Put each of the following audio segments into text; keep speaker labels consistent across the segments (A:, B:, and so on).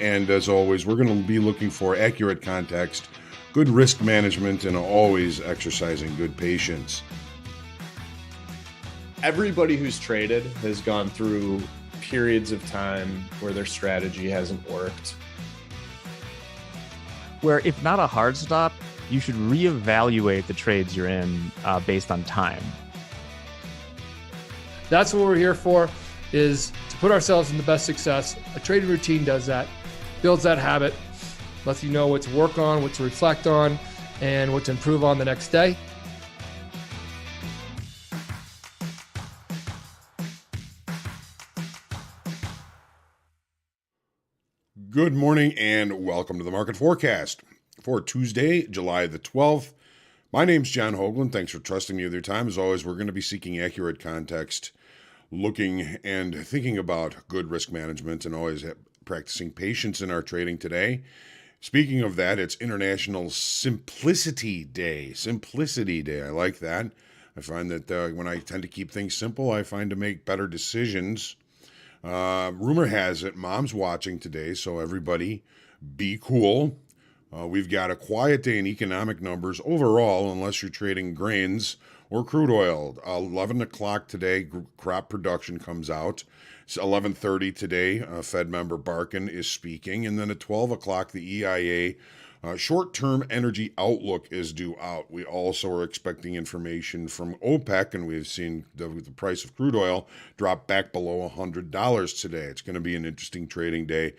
A: And as always, we're going to be looking for accurate context, good risk management, and always exercising good patience.
B: Everybody who's traded has gone through periods of time where their strategy hasn't worked.
C: Where if not a hard stop, you should reevaluate the trades you're in based on time.
D: That's what we're here for, is to put ourselves in the best success. A trading routine does that, builds that habit, lets you know what to work on, what to reflect on, and what to improve on the next day.
A: Good morning and welcome to the Market Forecast for Tuesday, July the 12th. My name's John Hoagland. Thanks for trusting me with your time. As always, we're going to be seeking accurate context, looking and thinking about good risk management, and always practicing patience in our trading today. Speaking of that, it's International Simplicity Day. Simplicity Day. I like that. I find that when I tend to keep things simple, I find to make better decisions. Rumor has it, Mom's watching today, so everybody be cool. We've got a quiet day in economic numbers overall, unless you're trading grains or crude oil. 11 o'clock today, crop production comes out. It's 11:30 today, Fed member Barkin is speaking. And then at 12 o'clock, the EIA short-term energy outlook is due out. We also are expecting information from OPEC, and we've seen the price of crude oil drop back below $100 today. It's going to be an interesting trading day,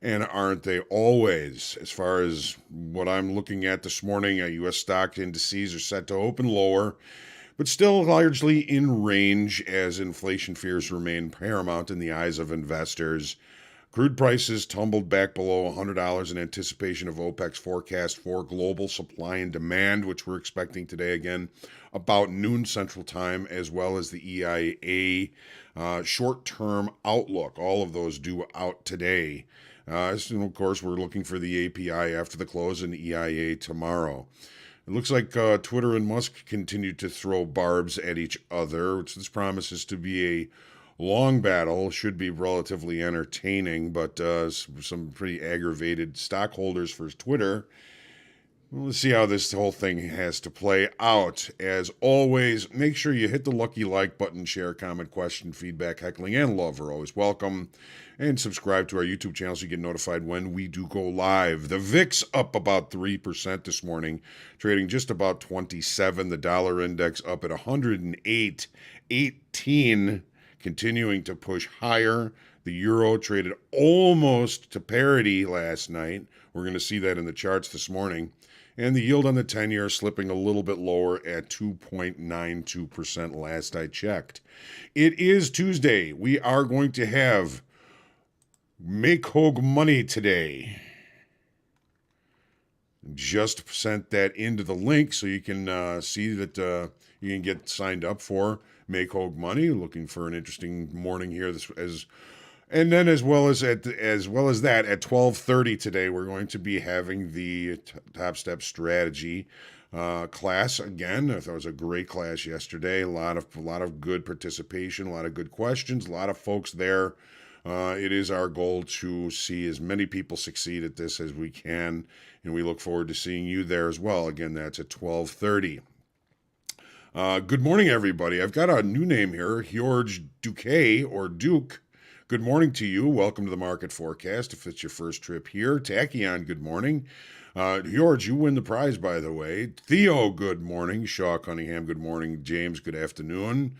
A: and aren't they always? As far as what I'm looking at this morning, U.S. stock indices are set to open lower, but still largely in range as inflation fears remain paramount in the eyes of investors. Crude prices tumbled back below $100 in anticipation of OPEC's forecast for global supply and demand, which we're expecting today again about noon Central Time, as well as the EIA short-term outlook. All of those due out today. And of course, we're looking for the API after the close and EIA tomorrow. It looks like Twitter and Musk continue to throw barbs at each other, which this promises to be a long battle. Should be relatively entertaining, but some pretty aggravated stockholders for Twitter. Let's see how this whole thing has to play out. As always, make sure you hit the lucky like button, share, comment, question, feedback, heckling, and love are always welcome. And subscribe to our YouTube channel so you get notified when we do go live. The VIX up about 3% this morning, trading just about 27. The dollar index up at 108.18. Continuing to push higher. The euro traded almost to parity last night. We're going to see that in the charts this morning. And the yield on the 10-year slipping a little bit lower at 2.92% last I checked. It is Tuesday. We are going to have Make Hoag Money today. Just sent that into the link so you can see that you can get signed up for Make Hoag Money. Looking for an interesting morning here. And then as well as that at 12:30 today, we're going to be having the Top Step Strategy class again. I thought it was a great class yesterday. A lot of good participation, a lot of good questions, a lot of folks there. It is our goal to see as many people succeed at this as we can, and we look forward to seeing you there as well. Again, that's at 12:30. Good morning, everybody. I've got a new name here, George Duque or Duke. Good morning to you. Welcome to the Market Forecast. If it's your first trip here, Tachyon, good morning. George, you win the prize, by the way. Theo, good morning. Shaw Cunningham, good morning. James, good afternoon.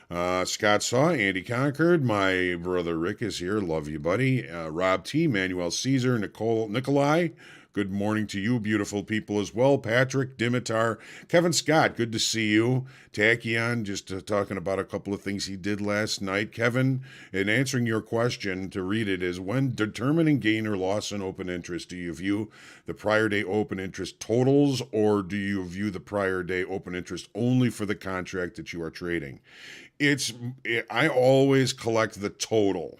A: Scott Saw, Andy Concord, my brother Rick is here. Love you, buddy. Rob T, Manuel Caesar, Nikolai. Good morning to you, beautiful people, as well. Patrick, Dimitar, Kevin Scott, good to see you. Tachyon, just talking about a couple of things he did last night. Kevin, in answering your question, to read it, is when determining gain or loss in open interest, do you view the prior day open interest totals, or do you view the prior day open interest only for the contract that you are trading? I always collect the total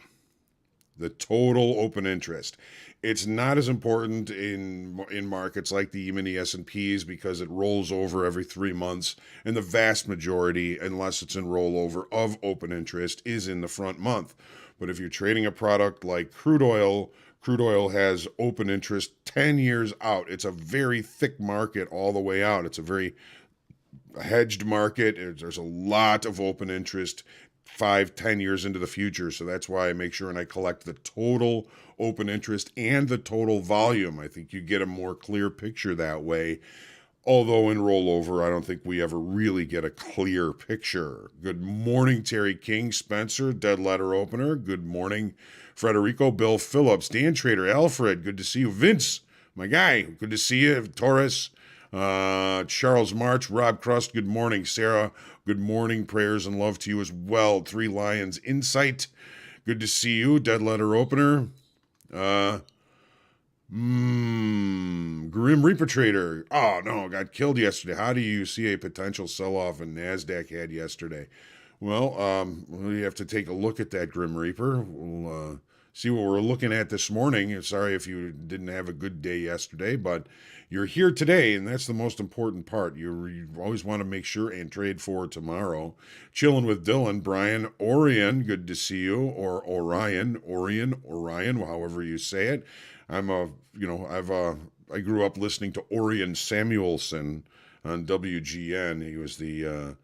A: open interest. It's not as important in markets like the E-mini S&Ps because it rolls over every 3 months, and the vast majority, unless it's in rollover of open interest, is in the front month. But if you're trading a product like crude oil, Crude oil has open interest 10 years out. It's a very thick market all the way out. It's a very hedged market. There's a lot of open interest 5-10 years into the future. So that's why I make sure and I collect the total open interest and the total volume. I think you get a more clear picture that way. Although in rollover, I don't think we ever really get a clear picture. Good morning, Terry King, Spencer, Dead Letter Opener. Good morning, Frederico, Bill Phillips, Dan Trader, Alfred. Good to see you. Vince, my guy. Good to see you. Taurus, Charles March, Rob Crust. Good morning, Sarah. Good morning. Prayers and love to you as well. Three Lions Insight. Good to see you. Dead Letter Opener. Grim Reaper Trader. Oh no, got killed yesterday. How do you see a potential sell-off in Nasdaq had yesterday? Well, we have to take a look at that, Grim Reaper. We'll see what we're looking at this morning. Sorry if you didn't have a good day yesterday, but you're here today, and that's the most important part. You always want to make sure and trade for tomorrow. Chilling with Dylan, Brian, Orion. Good to see you, or Orion, however you say it. I grew up listening to Orion Samuelson on WGN. He was the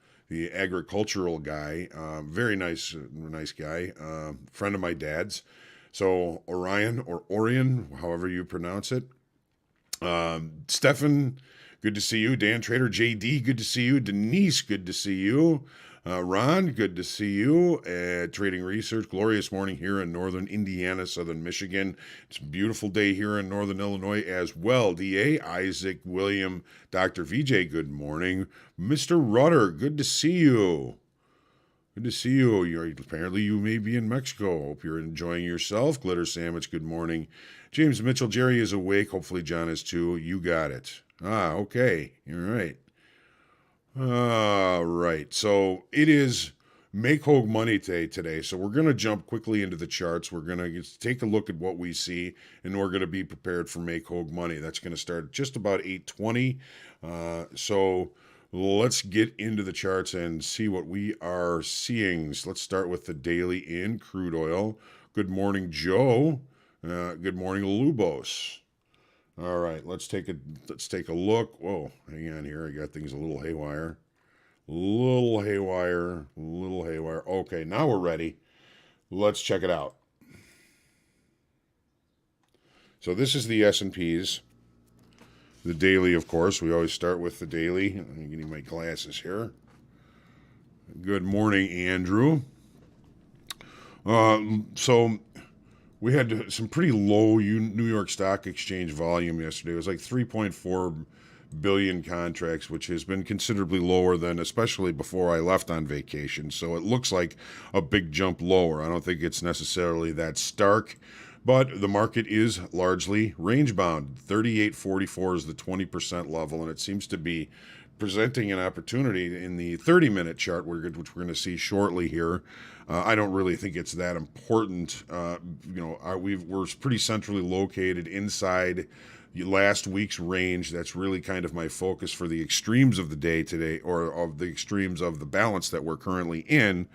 A: agricultural guy. Very nice guy. Friend of my dad's. So Orion or Orion, however you pronounce it. Stefan, good to see you. Dan Trader, JD, good to see you. Denise, good to see you. Ron, good to see you at Trading Research. Glorious morning here in northern Indiana, southern Michigan. It's a beautiful day here in northern Illinois as well. DA, Isaac, William, Dr. VJ, good morning. Mr. Rudder, good to see you. Good to see you. Apparently you may be in Mexico. Hope you're enjoying yourself. Glitter Sandwich, good morning. James Mitchell, Jerry is awake. Hopefully John is too. You got it. Okay. You're right. All right. So it is Make Hogue Money Day today. So we're going to jump quickly into the charts. We're going to take a look at what we see, and we're going to be prepared for Make Hogue Money. That's going to start just about 8:20. So let's get into the charts and see what we are seeing. So let's start with the daily in crude oil. Good morning, Joe. Good morning, Lubos. All right, let's take a look. Whoa, hang on here. I got things a little haywire. Okay, now we're ready. Let's check it out. So this is the S&Ps. The daily, of course. We always start with the daily. I'm getting my glasses here. Good morning, Andrew. So we had some pretty low New York Stock Exchange volume yesterday. It was like 3.4 billion contracts, which has been considerably lower than especially before I left on vacation. So it looks like a big jump lower. I don't think it's necessarily that stark, but the market is largely range bound. 38.44 is the 20% level, and it seems to be presenting an opportunity in the 30-minute chart, which we're going to see shortly here. I don't really think it's that important. We're pretty centrally located inside last week's range. That's really kind of my focus for the extremes of the day today, or of the extremes of the balance that we're currently in.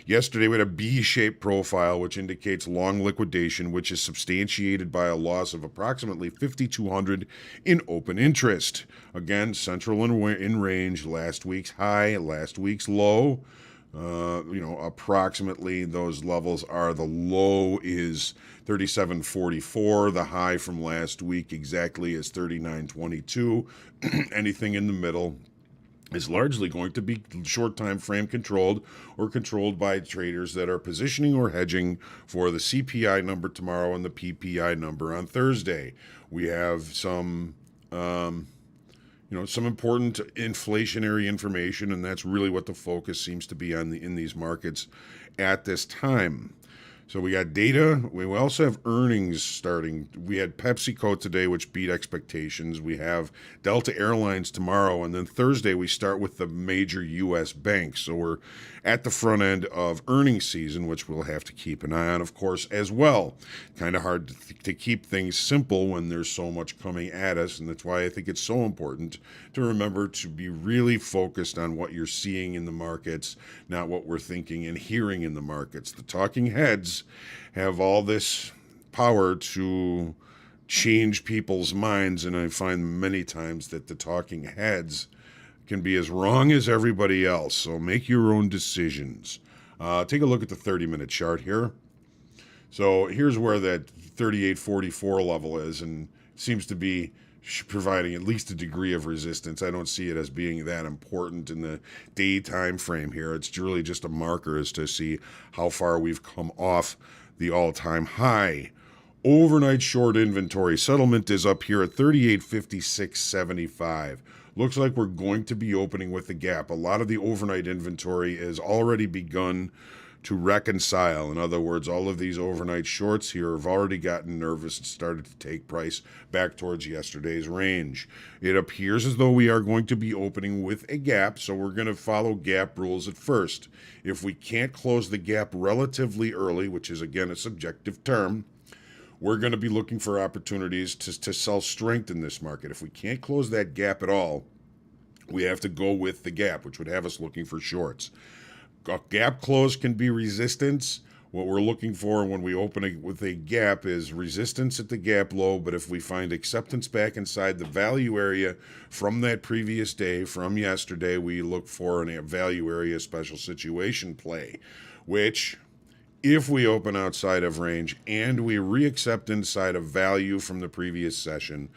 A: Yesterday we had a B-shaped profile, which indicates long liquidation, which is substantiated by a loss of approximately 5,200 in open interest. Again, central in range, last week's high, last week's low. Approximately those levels are, the low is 37.44, the high from last week exactly is 39.22. Anything in the middle is largely going to be short time frame controlled, or controlled by traders that are positioning or hedging for the CPI number tomorrow and the PPI number on Thursday. We have some some important inflationary information, and that's really what the focus seems to be on in these markets at this time. So we got data. We also have earnings starting. We had PepsiCo today, which beat expectations. We have Delta Airlines tomorrow. And then Thursday, we start with the major U.S. banks. So we're at the front end of earnings season, which we'll have to keep an eye on, of course, as well. Kind of hard to keep things simple when there's so much coming at us. And that's why I think it's so important to remember to be really focused on what you're seeing in the markets, not what we're thinking and hearing in the markets. The talking heads have all this power to change people's minds, and I find many times that the talking heads can be as wrong as everybody else. So make your own decisions. Take a look at the 30-minute chart here. So here's where that 38.44 level is, and seems to be providing at least a degree of resistance. I don't see it as being that important in the day time frame here. It's really just a marker as to see how far we've come off the all-time high. Overnight short inventory settlement is up here at 38.5675. Looks like we're going to be opening with a gap. A lot of the overnight inventory has already begun to reconcile. In other words, all of these overnight shorts here have already gotten nervous and started to take price back towards yesterday's range. It appears as though we are going to be opening with a gap, so we're going to follow gap rules at first. If we can't close the gap relatively early, which is again a subjective term, we're going to be looking for opportunities to sell strength in this market. If we can't close that gap at all, we have to go with the gap, which would have us looking for shorts. A gap close can be resistance. What we're looking for when we open with a gap is resistance at the gap low, but if we find acceptance back inside the value area from that previous day, from yesterday, we look for a value area special situation play, which, if we open outside of range and we reaccept inside of value from the previous session,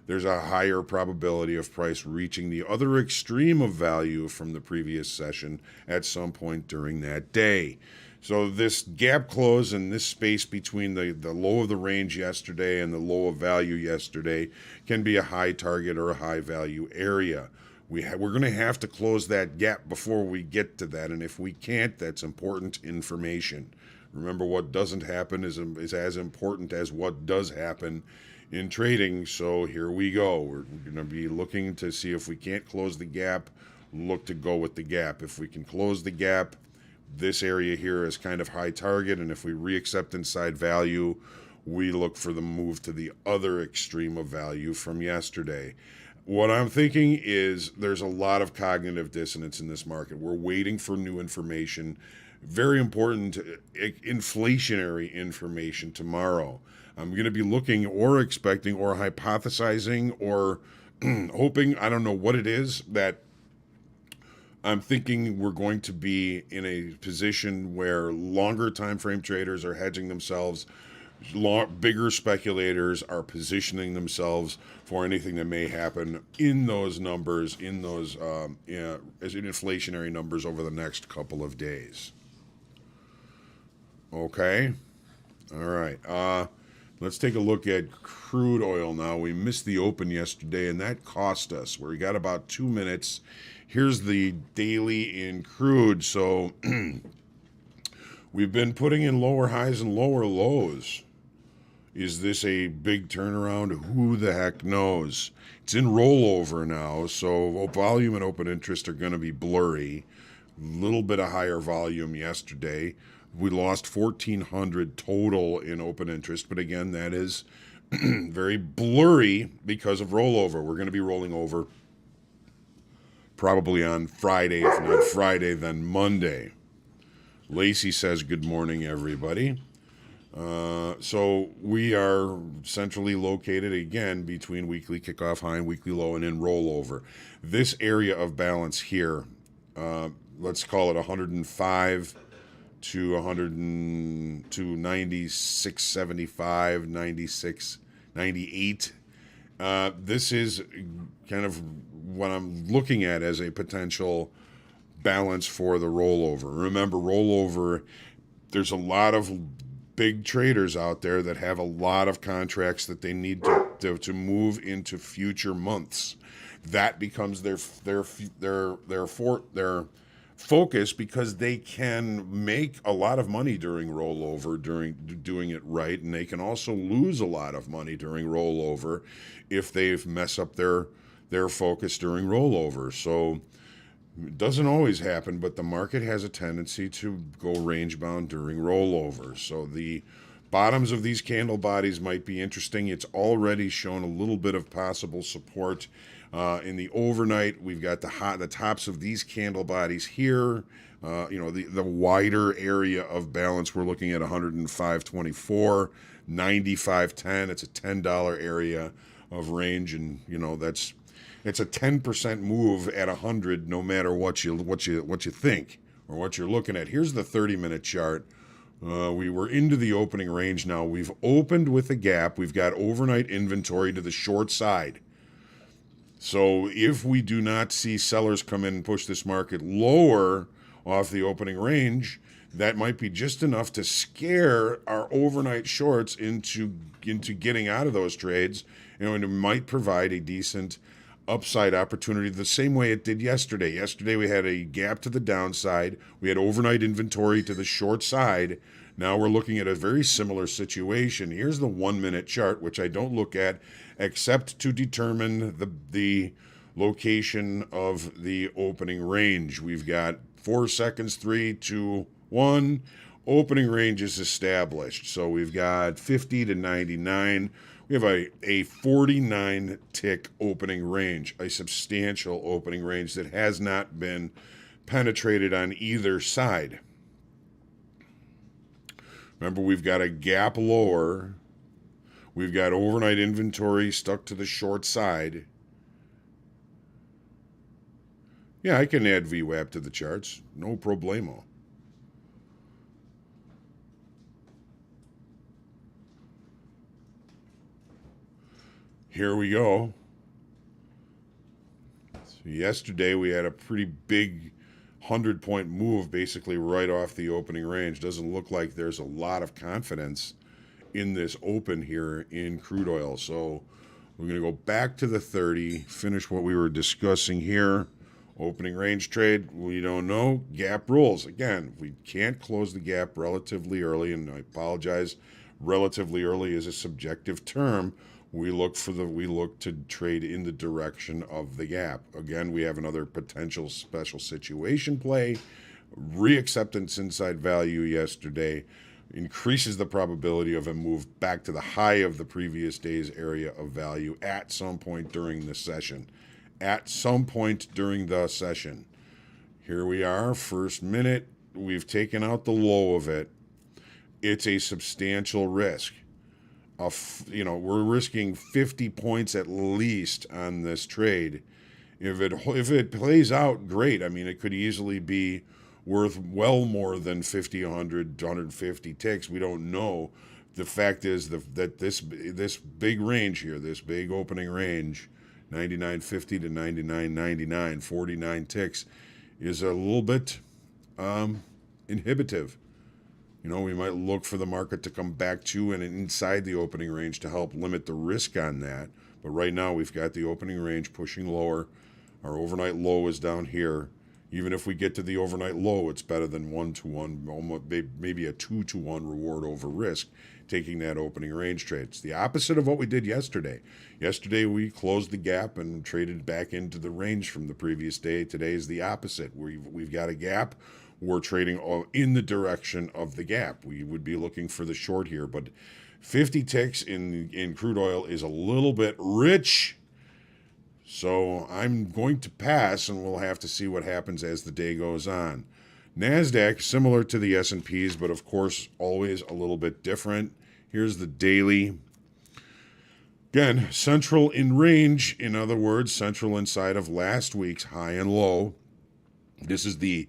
A: there's a higher probability of price reaching the other extreme of value from the previous session at some point during that day. So this gap close and this space between the low of the range yesterday and the low of value yesterday can be a high target or a high value area. We're going to have to close that gap before we get to that, and if we can't, that's important information. Remember, what doesn't happen is as important as what does happen in trading. So here we go. We're going to be looking to see if we can't close the gap, look to go with the gap. If we can close the gap, this area here is kind of high target, and if we reaccept inside value, we look for the move to the other extreme of value from yesterday. What I'm thinking is there's a lot of cognitive dissonance in this market. We're waiting for new information. Very important inflationary information tomorrow. I'm going to be looking or expecting or hypothesizing or hoping, I don't know what it is, that I'm thinking we're going to be in a position where longer time frame traders are hedging themselves, bigger speculators are positioning themselves for anything that may happen in those numbers, in those as inflationary numbers over the next couple of days. Okay. All right. Let's take a look at crude oil now. We missed the open yesterday, and that cost us. We got about 2 minutes. Here's the daily in crude. So we've been putting in lower highs and lower lows. Is this a big turnaround? Who the heck knows? It's in rollover now, so volume and open interest are going to be blurry. A little bit of higher volume yesterday. We lost 1,400 total in open interest, but again, that is very blurry because of rollover. We're going to be rolling over probably on Friday. If not Friday, then Monday. Lacey says, good morning, everybody. So we are centrally located, again, between weekly kickoff high and weekly low and in rollover. This area of balance here, let's call it 105 to 96.75, 96, 98. This is kind of what I'm looking at as a potential balance for the rollover. Remember, rollover, there's a lot of big traders out there that have a lot of contracts that they need to move into future months. That becomes their focus, because they can make a lot of money during rollover, during doing it right, and they can also lose a lot of money during rollover if they mess up their focus during rollover. So it doesn't always happen, but the market has a tendency to go range bound during rollover. So the bottoms of these candle bodies might be interesting. It's already shown a little bit of possible support In the overnight, we've got the tops of these candle bodies here. The wider area of balance, we're looking at 105.24, 95.10. It's a $10 area of range, and it's a 10% move at 100, no matter what you think or what you're looking at. Here's the 30-minute chart. We were into the opening range now. We've opened with a gap. We've got overnight inventory to the short side. So if we do not see sellers come in and push this market lower off the opening range, that might be just enough to scare our overnight shorts into getting out of those trades, and it might provide a decent upside opportunity the same way it did yesterday. Yesterday we had a gap to the downside. We had overnight inventory to the short side. Now we're looking at a very similar situation. Here's the 1-minute chart, which I don't look at except to determine the location of the opening range. We've got 4 seconds, 3, 2, 1. Opening range is established. So we've got 50 to 99. We have a 49 tick opening range, a substantial opening range that has not been penetrated on either side. Remember, we've got a gap lower. We've got overnight inventory stuck to the short side. Yeah, I can add VWAP to the charts. No problemo. Here we go. So yesterday we had a pretty big 100-point move basically right off the opening range. Doesn't look like there's a lot of confidence in this open here in crude oil. So we're going to go back to the 30, finish what we were discussing here. Opening range trade, we don't know. Gap rules. Again, we can't close the gap relatively early, and I apologize, relatively early is a subjective term. We look to trade in the direction of the gap. Again, we have another potential special situation play. Reacceptance inside value yesterday increases the probability of a move back to the high of the previous day's area of value at some point during the session. Here we are, first minute. We've taken out the low of it. It's a substantial risk. We're risking 50 points at least on this trade. If it plays out, great. I mean, it could easily be worth well more than 50, 100, 150 ticks. We don't know. The fact is that this big range here, this big opening range, 99.50 to 99.99, 49 ticks, is a little bit inhibitive. We might look for the market to come back to and inside the opening range to help limit the risk on that. But right now we've got the opening range pushing lower. Our overnight low is down here. Even if we get to the overnight low, it's better than 1-to-1, almost maybe a 2-to-1 reward over risk, taking that opening range trade. It's the opposite of what we did yesterday. Yesterday we closed the gap and traded back into the range from the previous day. Today is the opposite. We've got a gap. We're trading in the direction of the gap. We would be looking for the short here, but 50 ticks in crude oil is a little bit rich. So I'm going to pass, and we'll have to see what happens as the day goes on. Nasdaq, similar to the S&Ps, but of course always a little bit different. Here's the daily. Again, central in range. In other words, central inside of last week's high and low. This is the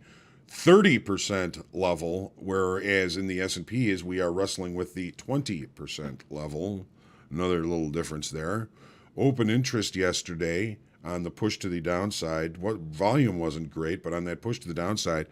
A: 30% level, whereas in the S&Ps we are wrestling with the 20% level. Another little difference there. Open interest yesterday on the push to the downside. What volume wasn't great, but on that push to the downside,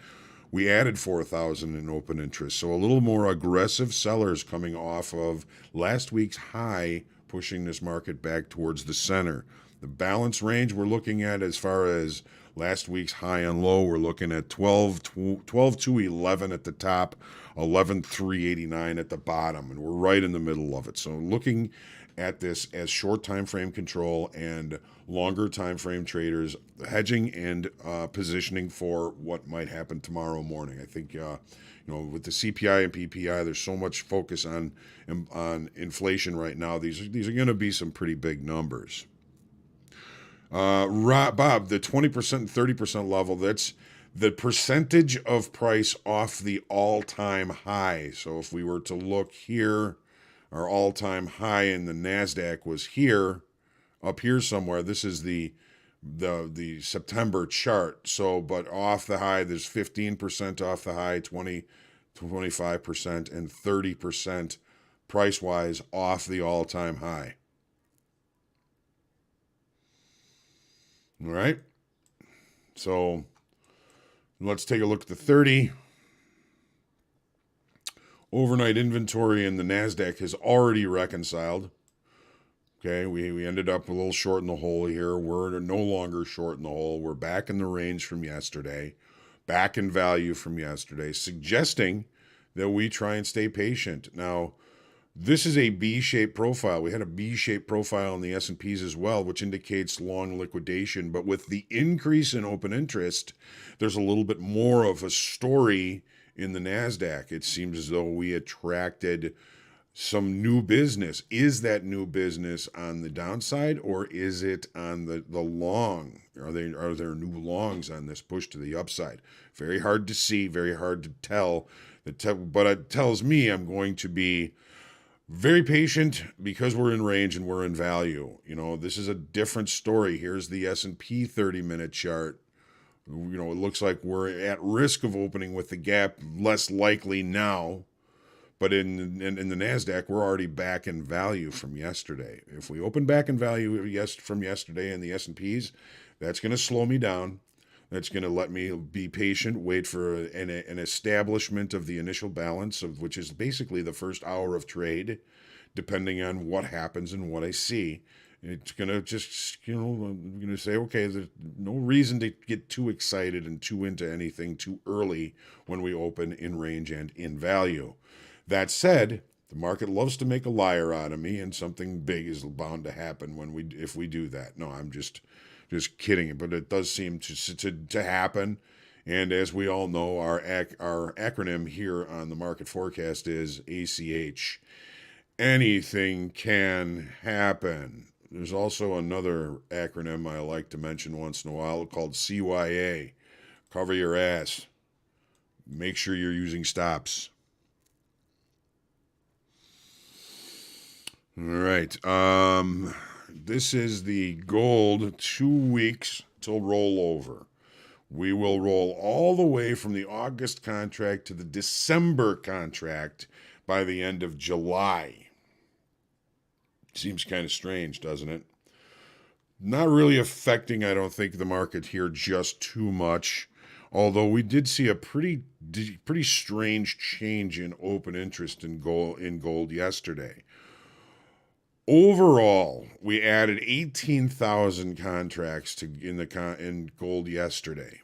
A: we added 4,000 in open interest. So a little more aggressive sellers coming off of last week's high, pushing this market back towards the center. The balance range we're looking at as far as last week's high and low, we're looking at 12,211 at the top, 11,389 at the bottom, and we're right in the middle of it. So looking at this as short time frame control and longer time frame traders hedging and positioning for what might happen tomorrow morning. I think with the CPI and PPI, there's so much focus on inflation right now. These are going to be some pretty big numbers. Bob, the 20% and 30% level, that's the percentage of price off the all-time high. So if we were to look here, our all-time high in the Nasdaq was here, up here somewhere. This is the September chart. So, but off the high, there's 15% off the high, 25%, and 30% price-wise off the all-time high. All right. So let's take a look at the 30. Overnight inventory in the Nasdaq has already reconciled. Okay, we ended up a little short in the hole here. We're no longer short in the hole. We're back in the range from yesterday, back in value from yesterday, suggesting that we try and stay patient. Now, this is a B-shaped profile. We had a B-shaped profile in the S&Ps as well, which indicates long liquidation. But with the increase in open interest, there's a little bit more of a story in the Nasdaq. It seems as though we attracted some new business. Is that new business on the downside, or is it on the long? Are there new longs on this push to the upside? Very hard to see, very hard to tell. But it tells me I'm going to be very patient because we're in range and we're in value. You know, this is a different story. Here's the S&P 30-minute chart. You know, it looks like we're at risk of opening with the gap, less likely now. But in the Nasdaq, we're already back in value from yesterday. If we open back in value from yesterday in the S&Ps, that's going to slow me down. That's going to let me be patient, wait for an establishment of the initial balance, which is basically the first hour of trade, depending on what happens and what I see. It's going to just, I'm going to say, okay, there's no reason to get too excited and too into anything too early when we open in range and in value. That said, the market loves to make a liar out of me, and something big is bound to happen if we do that. No, I'm just kidding, but it does seem to happen. And as we all know, our acronym here on the market forecast is ACH. Anything can happen. There's also another acronym I like to mention once in a while called CYA. Cover your ass. Make sure you're using stops. All right. This is the gold 2 weeks till rollover. We will roll all the way from the August contract to the December contract by the end of July. Seems kind of strange, doesn't it? Not really affecting, I don't think, the market here just too much. Although we did see a pretty strange change in open interest in gold yesterday. Overall, we added 18,000 contracts in gold yesterday.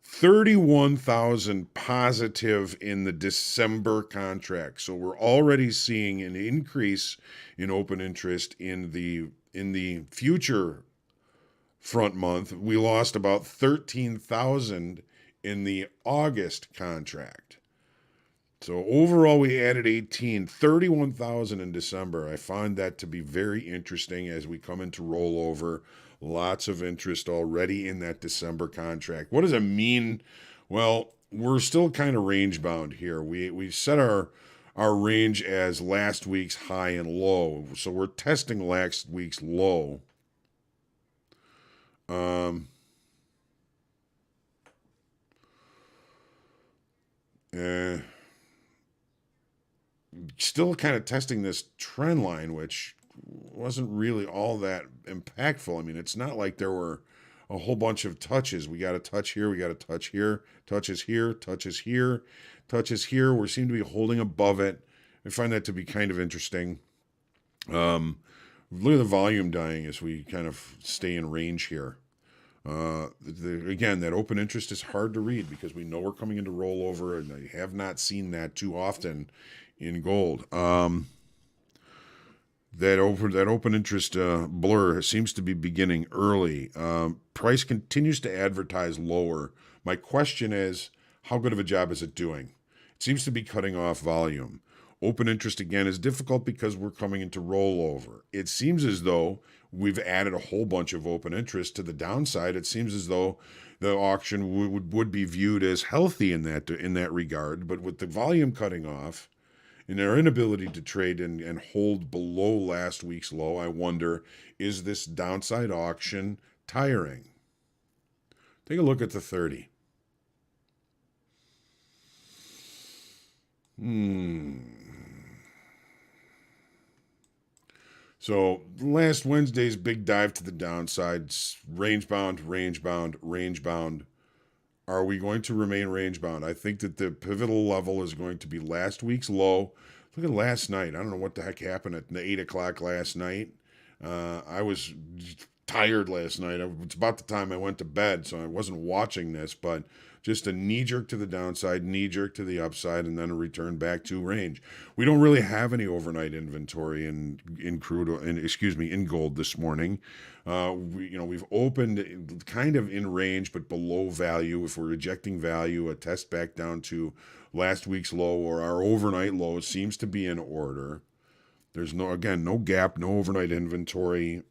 A: 31,000 positive in the December contract. So we're already seeing an increase in open interest in the future front month. We lost about 13,000 in the August contract. So overall, we added 31,000 in December. I find that to be very interesting as we come into rollover. Lots of interest already in that December contract. What does it mean? Well, we're still kind of range bound here. We set our range as last week's high and low. So we're testing last week's low. Still kind of testing this trend line, which wasn't really all that impactful. I mean, it's not like there were a whole bunch of touches. We got a touch here, we got a touch here, touches here, touches here, touches here. We seem to be holding above it. I find that to be kind of interesting. Look at the volume dying as we kind of stay in range here. Again, that open interest is hard to read because we know we're coming into rollover, and I have not seen that too often in gold. That open interest blur seems to be beginning early. Price continues to advertise lower. My question is, how good of a job is it doing? It seems to be cutting off volume. Open interest, again, is difficult because we're coming into rollover. It seems as though we've added a whole bunch of open interest to the downside. It seems as though the auction would be viewed as healthy in that regard, but with the volume cutting off and our inability to trade and hold below last week's low, I wonder, is this downside auction tiring? Take a look at the 30. So last Wednesday's big dive to the downside, range bound, range bound, range bound. Are we going to remain range bound? I think that the pivotal level is going to be last week's low. Look at last night. I don't know what the heck happened at 8 o'clock last night. I was tired last night. It's about the time I went to bed, so I wasn't watching this, but just a knee jerk to the downside, knee jerk to the upside, and then a return back to range. We don't really have any overnight inventory in gold this morning. We've opened kind of in range, but below value. If we're rejecting value, a test back down to last week's low or our overnight low seems to be in order. There's no gap, no overnight inventory.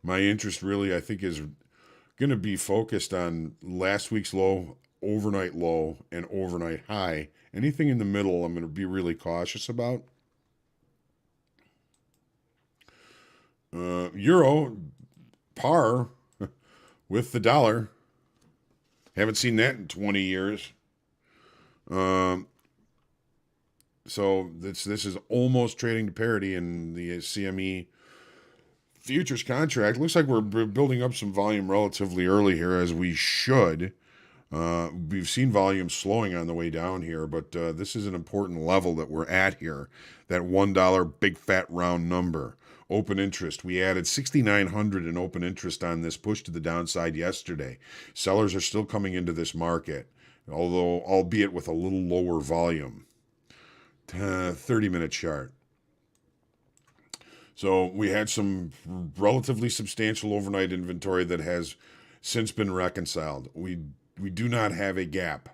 A: My interest really, I think, is going to be focused on last week's low, overnight low, and overnight high. Anything in the middle, I'm going to be really cautious about. Euro, par with the dollar. Haven't seen that in 20 years. So this is almost trading to parity in the CME futures contract. Looks like we're building up some volume relatively early here, as we should. We've seen volume slowing on the way down here, but this is an important level that we're at here. That $1 big fat round number. Open interest. We added 6,900 in open interest on this push to the downside yesterday. Sellers are still coming into this market, although albeit with a little lower volume. 30-minute chart. So we had some relatively substantial overnight inventory that has since been reconciled. We do not have a gap.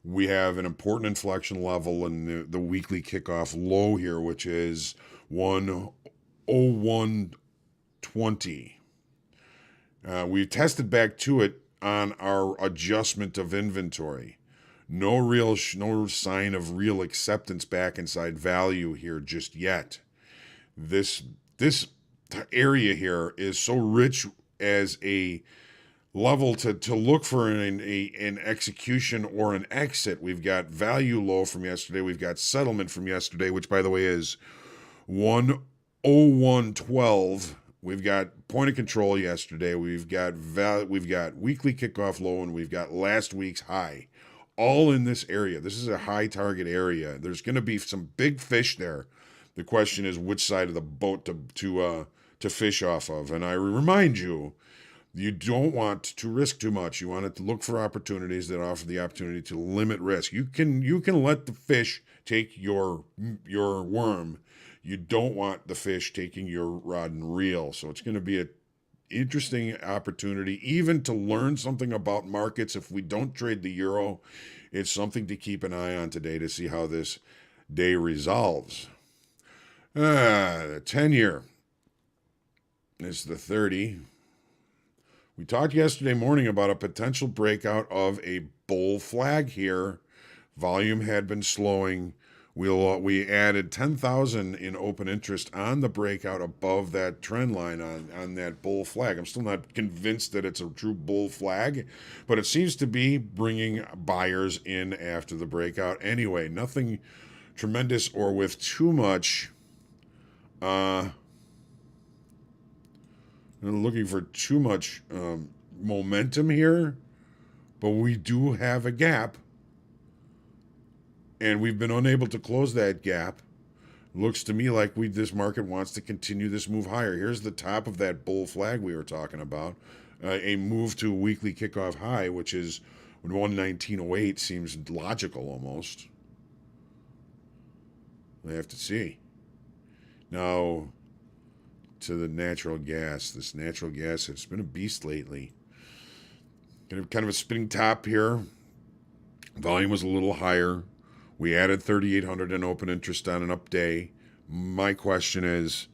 A: We have an important inflection level in the weekly kickoff low here, which is 101.20. We tested back to it on our adjustment of inventory. No sign of real acceptance back inside value here just yet. This area here is so rich as a level to look for an execution or an exit. We've got value low from yesterday. We've got settlement from yesterday, which, by the way, is 101.12. We've got point of control yesterday. We've got weekly kickoff low, and we've got last week's high, all in this area. This is a high target area. There's going to be some big fish there. The question is which side of the boat to fish off of. And I remind you, you don't want to risk too much. You want to look for opportunities that offer the opportunity to limit risk. You can let the fish take your worm. You don't want the fish taking your rod and reel. So it's going to be an interesting opportunity, even to learn something about markets. If we don't trade the euro, it's something to keep an eye on today to see how this day resolves. The 10-year is the 30. We talked yesterday morning about a potential breakout of a bull flag here. Volume had been slowing. We added 10,000 in open interest on the breakout above that trend line on that bull flag. I'm still not convinced that it's a true bull flag, but it seems to be bringing buyers in after the breakout. Anyway, nothing tremendous or with too much looking for too much momentum here, but we do have a gap, and we've been unable to close that gap. Looks to me like this market wants to continue this move higher. Here's the top of that bull flag we were talking about, a move to a weekly kickoff high, which is 119.08. Seems logical almost. I have to see. Now, to the natural gas. This natural gas has been a beast lately. Kind of a spinning top here. Volume was a little higher. We added 3,800 in open interest on an up day. My question is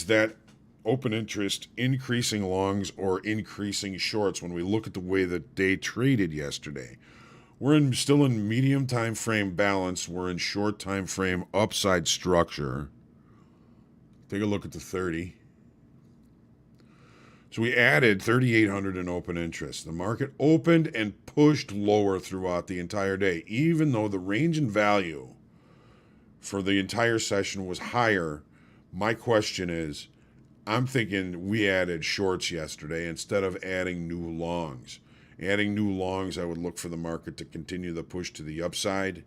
A: that open interest increasing longs or increasing shorts when we look at the way the day traded yesterday? We're still in medium time frame balance. We're in short time frame upside structure. Take a look at the 30. So we added 3,800 in open interest. The market opened and pushed lower throughout the entire day, even though the range in value for the entire session was higher. My question is, I'm thinking we added shorts yesterday instead of adding new longs. Adding new longs, I would look for the market to continue the push to the upside.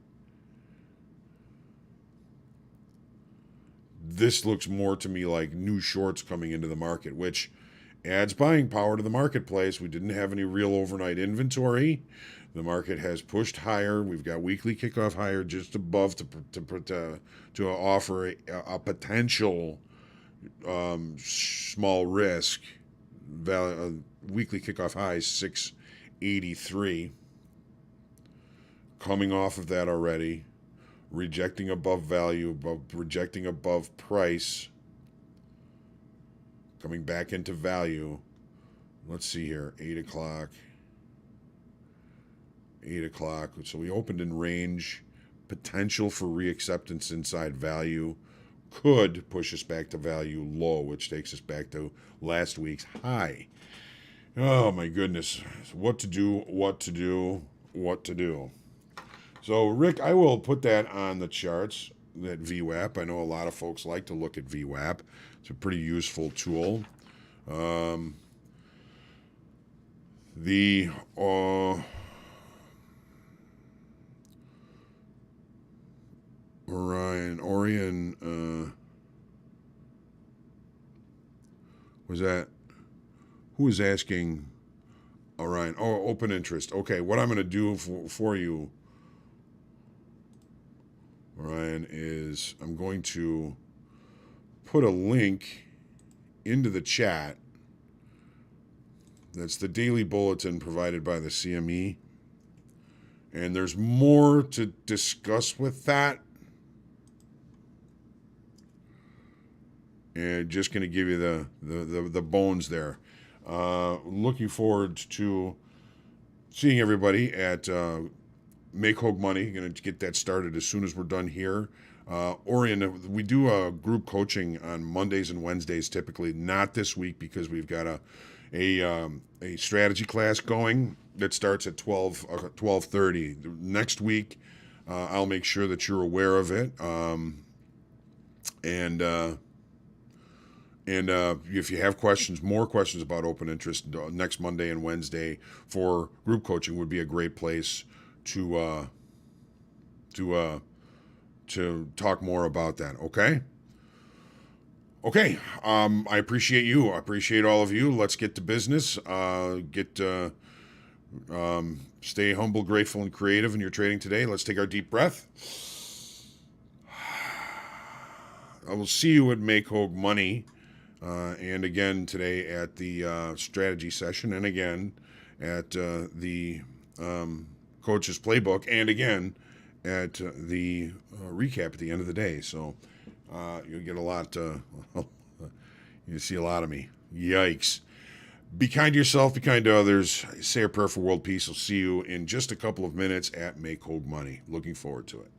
A: This looks more to me like new shorts coming into the market, which adds buying power to the marketplace. We didn't have any real overnight inventory. The market has pushed higher. We've got weekly kickoff higher just above to offer a potential small risk. Weekly kickoff high is 683. Coming off of that already, rejecting above value, rejecting above price, coming back into value. Let's see here, 8 o'clock. 8 o'clock. So we opened in range. Potential for reacceptance inside value could push us back to value low, which takes us back to last week's high. Oh my goodness. What to do, what to do, what to do. So Rick, I will put that on the charts, that VWAP. I know a lot of folks like to look at VWAP. It's a pretty useful tool. Orion, was that, who was asking Orion? Oh, open interest. Okay, what I'm going to do for you, Orion, is I'm going to put a link into the chat. That's the daily bulletin provided by the CME. And there's more to discuss with that. And just going to give you the bones there. Looking forward to seeing everybody at Make Hogue Money. Going to get that started as soon as we're done here. Orion, we do a group coaching on Mondays and Wednesdays typically. Not this week because we've got a strategy class going that starts at 12:30. Next week, I'll make sure that you're aware of it. And if you have questions, more questions about open interest, next Monday and Wednesday for group coaching would be a great place to talk more about that. Okay. I appreciate you. I appreciate all of you. Let's get to business. Stay humble, grateful, and creative in your trading today. Let's take our deep breath. I will see you at Make Hogue Money. And again today at the strategy session, and again at the coach's playbook, and again at the recap at the end of the day. So you'll get a lot. You see a lot of me. Yikes. Be kind to yourself. Be kind to others. Say a prayer for world peace. I'll see you in just a couple of minutes at Make Hogue Money. Looking forward to it.